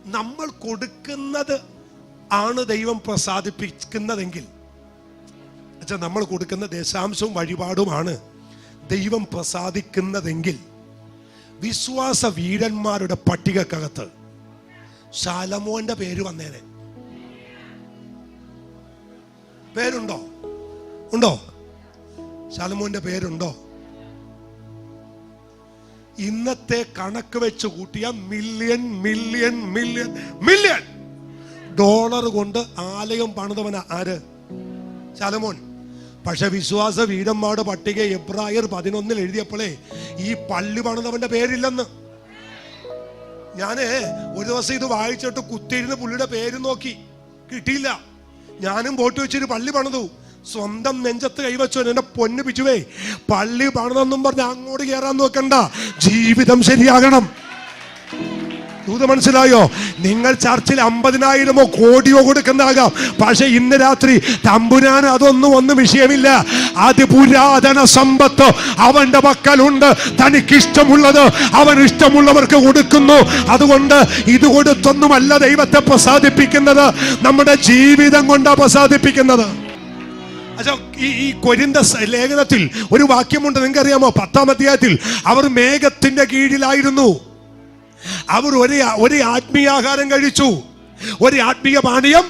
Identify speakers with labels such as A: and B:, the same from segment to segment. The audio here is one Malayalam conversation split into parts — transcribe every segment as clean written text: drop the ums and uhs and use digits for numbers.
A: നമ്മൾ കൊടുക്കുന്നത് ആണ് ദൈവം പ്രസാദിപ്പിക്കുന്നതെങ്കിൽ, നമ്മൾ കൊടുക്കുന്ന ദശാംശവും വഴിപാടുമാണ് ദൈവം പ്രസാദിക്കുന്നതെങ്കിൽ, വിശ്വാസ വീരന്മാരുടെ പട്ടികക്കകത്ത് ശലോമോന്റെ പേര് വന്നേനെ. പേരുണ്ടോ? ഉണ്ടോ? ശലോമോന്റെ പേരുണ്ടോ? ഇന്നത്തെ കണക്ക് വെച്ച് കൂട്ടിയ million million million million dollar കൊണ്ട് ആലയം പണിതവന ആര്? ശലോമോൻ. പക്ഷെ വിശ്വാസ വീരന്മാരുടെ പട്ടിക എബ്രായർ 11 എഴുതിയപ്പോഴേ ഈ പള്ളി പണിതവന്റെ പേരില്ലെന്ന്. ഞാന് ഒരു ദിവസം ഇത് വായിച്ചിട്ട് കുത്തിയിരുന്ന് പുള്ളിയുടെ പേര് നോക്കി, കിട്ടിയില്ല. ഞാനും പോട്ട് വെച്ചൊരു പള്ളി പണിതു. സ്വന്തം നെഞ്ചത്ത് കൈവച്ചു. എന്നെ പൊന്നു പിച്ചുവേ, പള്ളി പണിതെന്നും പറഞ്ഞ് അങ്ങോട്ട് കയറാൻ നോക്കണ്ട. ജീവിതം ശരിയാകണം. ദൂത് മനസ്സിലായോ? നിങ്ങൾ ചർച്ചിൽ 50,000 കോടിയോ കൊടുക്കുന്നതാകാം. പക്ഷെ ഇന്ന് രാത്രി തമ്പുരാൻ ഒന്നും വിഷയമില്ല. അതിപുരാതന സമ്പത്ത് അവന്റെ പക്കലുണ്ട്. തനിക്കിഷ്ടമുള്ളത് അവൻ ഇഷ്ടമുള്ളവർക്ക് കൊടുക്കുന്നു. അതുകൊണ്ട് ഇത് കൊടുത്തൊന്നുമല്ല ദൈവത്തെ പ്രസാദിപ്പിക്കുന്നത്, നമ്മുടെ ജീവിതം കൊണ്ടാണ് പ്രസാദിപ്പിക്കുന്നത്. ഈ കൊരിന്ത ലേഖനത്തിൽ ഒരു വാക്യമുണ്ട്, നിങ്ങൾക്കറിയാമോ? 10-ാം അധ്യായത്തിൽ അവർ മേഘത്തിന്റെ കീഴിലായിരുന്നു. അവർ ഒരു ആത്മീയാഹാരം കഴിച്ചു, ഒരു ആത്മീയ പാനീയം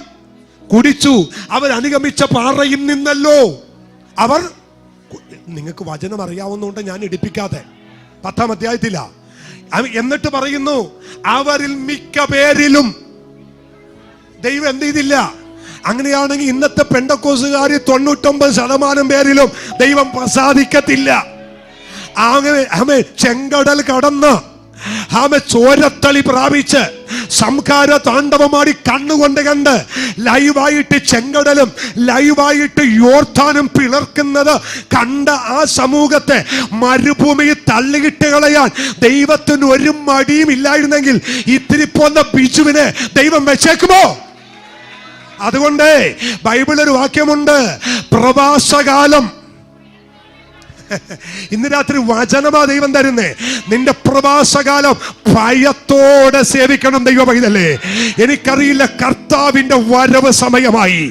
A: കുടിച്ചു. അവർ അനുഗമിച്ച പാറയിൽ നിന്നല്ലോ അവർ. നിങ്ങൾക്ക് വചനം അറിയാവുന്നതുകൊണ്ട് ഞാൻ ഇടിപ്പിക്കാതെ 10-ാം അധ്യായത്തില. എന്നിട്ട് പറയുന്നു, അവരിൽ മിക്ക പേരിലും ദൈവം എന്ത് ചെയ്തില്ല. അങ്ങനെയാണെങ്കിൽ ഇന്നത്തെ പെന്തക്കോസ്തുകാർ 99% പേരിലും ദൈവം പ്രസാദിക്കത്തില്ല. ആമേ ചെങ്കടൽ കടന്ന് ചോരത്തളി പ്രാപിച്ച് സംഹാര താണ്ഡവമാടി കണ്ണുകൊണ്ട് കണ്ട് ലൈവായിട്ട് ചെങ്കടലും ലൈവായിട്ട് യോർദാനും പിളർക്കുന്നത് കണ്ട ആ സമൂഹത്തെ മരുഭൂമിയിൽ തള്ളിയിട്ട് കളയാൻ ദൈവത്തിന് ഒരു മടിയും ഇല്ലായിരുന്നെങ്കിൽ ഇത്തിരി പോന്ന ബിജുവിനെ ദൈവം വെച്ചേക്കുമോ? അതുകൊണ്ട് ബൈബിളൊരു വാക്യമുണ്ട്, പ്രവാസകാലം. ഇന്ന് രാത്രി വചനമാ ദൈവം തരുന്നേ. നിന്റെ പ്രവാസകാലം ഭയത്തോടെ സേവിക്കണം ദൈവ പൈതലേ. എനിക്കറിയില്ല, കർത്താവിന്റെ വരവ് സമയമായി.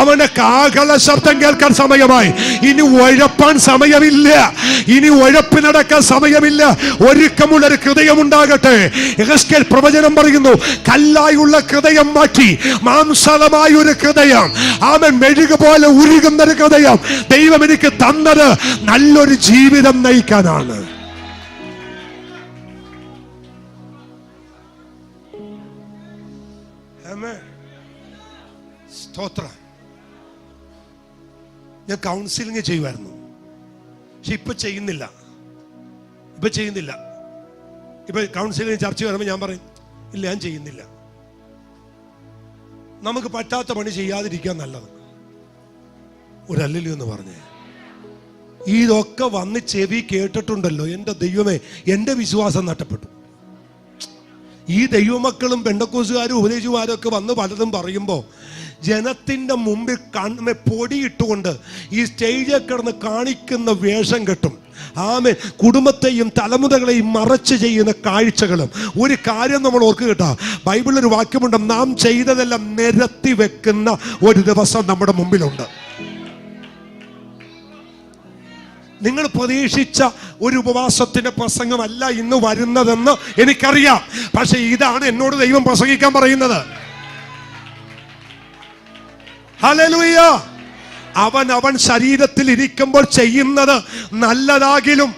A: അവന്റെ കാഹള ശബ്ദം കേൾക്കാൻ സമയമായി. ഇനി ഉഴപ്പാൻ സമയമില്ല, ഇനി ഉഴപ്പ് നടക്കാൻ സമയമില്ല. ഒരുക്കമുള്ളൊരു ഹൃദയം ഉണ്ടാകട്ടെ. യെഹെസ്കേൽ പ്രവചനം പറയുന്നു, കല്ലായുള്ള ഹൃദയം മാറ്റി മാംസളമായ ഒരു ഹൃദയം, അവൻ മെഴുകു പോലെ ഉരുകുന്നൊരു ഹൃദയം ദൈവം എനിക്ക് തന്നത് നല്ലൊരു ജീവിതം നയിക്കാനാണ്. സ്തോത്രം. ഞാൻ കൗൺസിലിംഗ് ചെയ്യുമായിരുന്നു, പക്ഷെ ഇപ്പൊ ചെയ്യുന്നില്ല. ഇപ്പൊ കൗൺസിലിംഗ് ചർച്ച വരുമ്പോൾ ഞാൻ പറയും, ഇല്ല ഞാൻ ചെയ്യുന്നില്ല. നമുക്ക് പറ്റാത്ത പണി ചെയ്യാതിരിക്കാൻ നല്ലത്. ഒരു അല്ലല്ലോ എന്ന് പറഞ്ഞേ. ഇതൊക്കെ വന്ന് ചെവി കേട്ടിട്ടുണ്ടല്ലോ. എൻ്റെ ദൈവമേ, എൻ്റെ വിശ്വാസം നഷ്ടപ്പെട്ടു. ഈ ദൈവമക്കളും പെന്തക്കോസ്തുകാരും ഉപദേശിമാരും ഒക്കെ വന്ന് പലതും പറയുമ്പോൾ ജനത്തിൻ്റെ മുമ്പിൽ പൊടിയിട്ടുകൊണ്ട് ഈ സ്റ്റേജിൽ കിടന്ന് കാണിക്കുന്ന വേഷം കെട്ടും. ആമേൻ. കുടുംബത്തെയും തലമുറകളെയും മറച്ച് ചെയ്യുന്ന കാഴ്ചകളും. ഒരു കാര്യം നമ്മൾ ഓർക്ക് കേട്ടാ, ബൈബിളിലൊരു വാക്യമുണ്ട്, നാം ചെയ്തതെല്ലാം നിരത്തി വെക്കുന്ന ഒരു ദിവസം നമ്മുടെ മുമ്പിലുണ്ട്. നിങ്ങൾ പ്രതീക്ഷിച്ച ഒരു ഉപവാസത്തിന്റെ പ്രസംഗമല്ല ഇന്ന് വരുന്നതെന്ന് എനിക്കറിയാം. പക്ഷെ ഇതാണ് എന്നോട് ദൈവം പ്രസംഗിക്കാൻ പറയുന്നത്. ഹല്ലേലൂയ. അവൻ ശരീരത്തിൽ ഇരിക്കുമ്പോൾ ചെയ്യുന്നത് നല്ലതാകിലും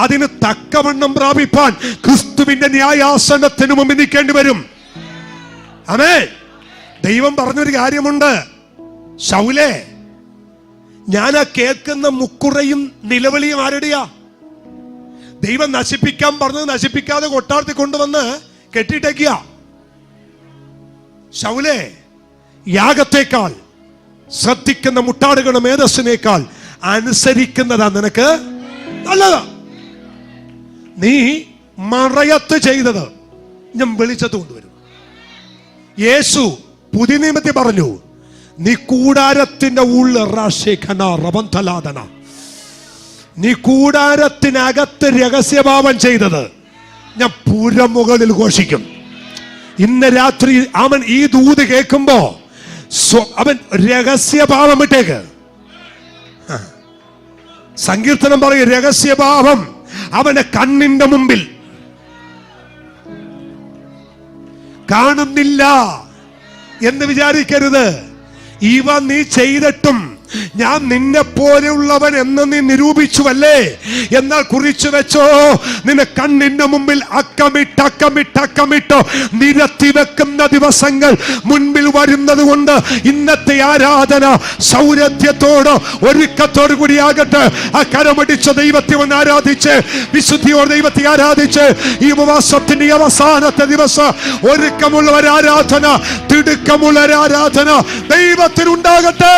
A: അതിന് തക്കവണ്ണം പ്രാപിപ്പാൻ ക്രിസ്തുവിന്റെ ന്യായാസനത്തിന് മുമ്പിൽ നിൽക്കേണ്ടി വരും. ആമേൻ. ദൈവം പറഞ്ഞൊരു കാര്യമുണ്ട്, ശൗലേ, ഞാൻ ആ കേൾക്കുന്ന മുക്കുറയും നിലവിളിയും ആരുടെയാ? ദൈവം നശിപ്പിക്കാൻ പറഞ്ഞത് നശിപ്പിക്കാതെ കൊട്ടാരത്തിൽ കൊണ്ടുവന്ന് കെട്ടിട്ടേക്കുക. ശൗലേ, യാഗത്തേക്കാൾ ശ്രദ്ധിക്കുന്ന മുട്ടാടുകളുടെ മേധസ്സിനേക്കാൾ അനുസരിക്കുന്നതാ നിനക്ക് നല്ലത്. നീ മറയത്ത് ചെയ്തത് ഞാൻ വെളിച്ചത്ത് കൊണ്ടുവരും. യേശു പുതിയ നിയമത്തിൽ പറഞ്ഞു, നീ കൂടാരത്തിന്റെ നീ കൂടാരത്തിനകത്ത് രഹസ്യഭാവം ചെയ്തത് ഞാൻ പുരമുകളിൽ ഘോഷിക്കും. ഇന്ന് രാത്രി അവൻ ഈ ദൂത് കേൾക്കുമ്പോ അവൻ രഹസ്യഭാവം ഇട്ടേക്ക്. സങ്കീർത്തനം പറയും, രഹസ്യഭാവം അവന്റെ കണ്ണിന്റെ മുമ്പിൽ കാണുന്നില്ല എന്ന് വിചാരിക്കരുത്. ഇവ നീ ചെയ്തിട്ടും ഞാൻ നിന്നെ പോലെയുള്ളവൻ എന്ന് നീ നിരൂപിച്ചുവല്ലേ, എന്നാൽ കുറിച്ചു വെച്ചോ, നിന്നെ കണ്ണിന്റെ മുമ്പിൽ അക്കമിട്ടോ നിരത്തി വെക്കുന്ന ദിവസങ്ങൾ മുൻപിൽ വരുന്നത് കൊണ്ട് ഇന്നത്തെ ആരാധന സൗരഭ്യത്തോടോ ഒരുക്കത്തോടു കൂടിയാകട്ടെ. ആ കരമടിച്ച ദൈവത്തെ ഒന്ന് ആരാധിച്ച്, വിശുദ്ധിയോടെ ദൈവത്തെ ആരാധിച്ച്, ഈ ഉപവാസത്തിന്റെ അവസാനത്തെ ദിവസം ഒരുക്കമുള്ള ഒരാരാധന, തിടുക്കമുള്ള ഒരാരാധന ദൈവത്തിനുണ്ടാകട്ടെ.